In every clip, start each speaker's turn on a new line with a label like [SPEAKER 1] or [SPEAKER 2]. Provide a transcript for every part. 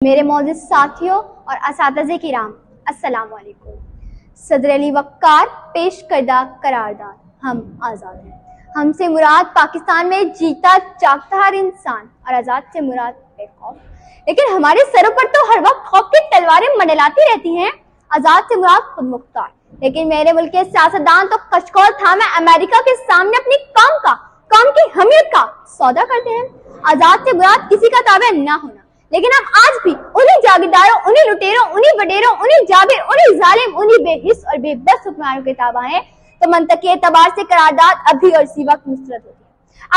[SPEAKER 1] میرے معزز ساتھیوں اور اساتذہ کرام السلام علیکم۔ صدر علی وقار پیش کردہ قرارداد ہم آزاد ہیں۔ ہم سے مراد پاکستان میں جیتا جاگتا ہر انسان اور آزاد سے مراد بے خوف، لیکن ہمارے سروں پر تو ہر وقت خوف کی تلواریں منڈلاتی رہتی ہیں۔ آزاد سے مراد خود مختار، لیکن میرے ملک کے سیاستدان تو کشکول تھامے امریکہ کے سامنے اپنی قوم کی حمیت کا سودا کرتے ہیں۔ آزاد سے مراد کسی کا تابع نہ ہونا، لیکن ہم آج بھی انہی جاگیرداروں، انہی لٹیروں، انہی وڈیروں، انہی جابر، انہی ظالم، انہی بے حس اور بے بس حکمرانوں کے تابع ہیں، تو منطقی اعتبار سے قرارداد ابھی اور اسی وقت مسترد ہوتی ہے۔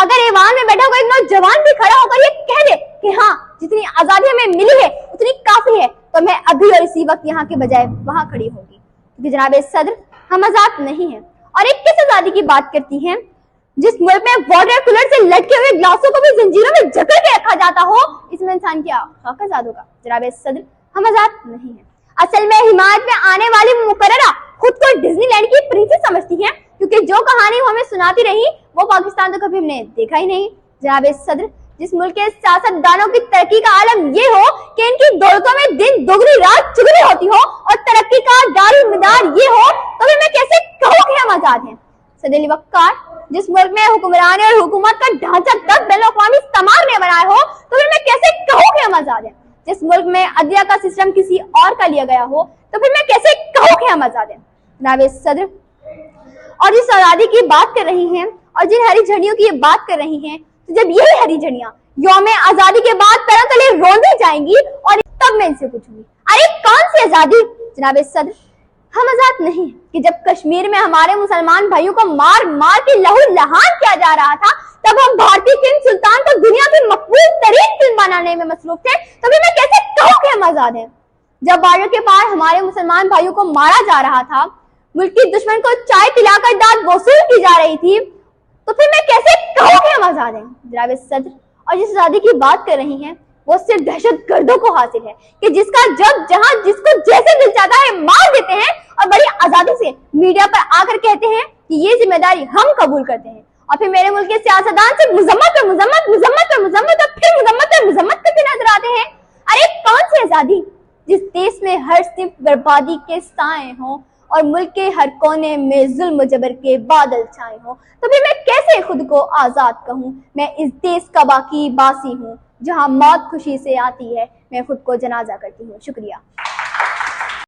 [SPEAKER 1] اگر ایوان میں بیٹھا کوئی نوجوان بھی کھڑا ہو کر یہ کہہ دے کہ ہاں جتنی آزادی ہمیں ملی ہے اتنی کافی ہے، تو میں ابھی اور اسی وقت یہاں کے بجائے وہاں کھڑی ہوگی، کیونکہ جناب صدر ہم آزاد نہیں ہیں۔ اور ایک کس آزادی کی بات کرتی ہیں جس ملک میں واٹر کولر سے لٹکے ہوئے گلاسوں کو بھی زنجیروں میں جکڑ کے رکھا جاتا ہو، اس میں انسان کیا خاک آزاد ہوگا؟ جناب صدر ہم آزاد نہیں ہیں۔ اصل میں حمایت میں آنے والی مقررہ خود کو ڈزنی لینڈ کی پرنسس سمجھتی ہیں، کیونکہ جو کہانی وہ ہمیں سناتی رہی وہ پاکستان تو کبھی ہم نے دیکھا ہی نہیں۔ جناب صدر جس ملک کے سیاستدانوں کی ترقی کا عالم یہ ہو کہ ان کی دولتوں میں دن دگنی رات چگنی ہوتی ہو اور ترقی کا دار مدار یہ ہو، تو پھر میں کیسے کہوں کہ ہم آزاد ہیں؟ صدر علی وقار جس ملک میں حکمرانی اور حکومت کا ڈھانچہ تک بین الاقوامی استعمار نے بنایا ہو، تو پھر میں کیسے کہوں کہ ہم آزاد ہیں؟ جس ملک میں عدلیہ کا سسٹم کسی اور کا لیا گیا ہو، تو پھر میں کیسے کہوں کہ ہم آزاد ہیں؟ جناب صدر اور جس آزادی کی بات کر رہی ہیں اور جن ہری جھنڈیوں کی یہ بات کر رہی ہیں، تو جب یہی ہری جھنڈیاں یوم آزادی کے بعد پیروں تلے روندی جائیں گی اور تب میں ان سے پوچھوں گی ارے کون سی آزادی؟ جناب صدر ہم آزاد نہیں کہ جب کشمیر میں ہمارے مسلمان بھائیوں کو مار مار کے لہو لہان کیا جا رہا تھا، تب ہم بھارتی فلم سلطان کو دنیا کی مقبول ترین فلم بنانے میں مصروف تھے، تو پھر میں کیسے کہوں کہ ہم آزاد ہیں؟ جب بارڈر کے پار ہمارے مسلمان بھائیوں کو مارا جا رہا تھا، ملکی دشمن کو چائے پلا کر داد وصول کی جا رہی تھی، تو پھر میں کیسے کہوں کہ ہم آزاد ہیں؟ جناب صدر اور جس آزادی کی بات کر رہی ہیں وہ صرف دہشت گردوں کو حاصل ہے کہ جس کا جب جہاں جس کو جیسے دل چاہتا ہے مار دیتے ہیں اور بڑی آزادی سے میڈیا پر آ کر کہتے ہیں کہ یہ ذمہ داری ہم قبول کرتے ہیں، اور پھر میرے ملک کے سیاستدان سے مذمت اور مذمت مذمت اور مذمت اور پھر مذمت اور مذمت کرتے نظر آتے ہیں۔ ارے کون سی آزادی جس دیش میں ہر صنف بربادی کے سائے ہوں اور ملک کے ہر کونے میں ظلم و جبر کے بادل چھائے ہوں، تو پھر میں کیسے خود کو آزاد کہوں؟ میں اس دیش کا باقی باسی ہوں جہاں موت خوشی سے آتی ہے، میں خود کو جنازہ کرتی ہوں۔ شکریہ۔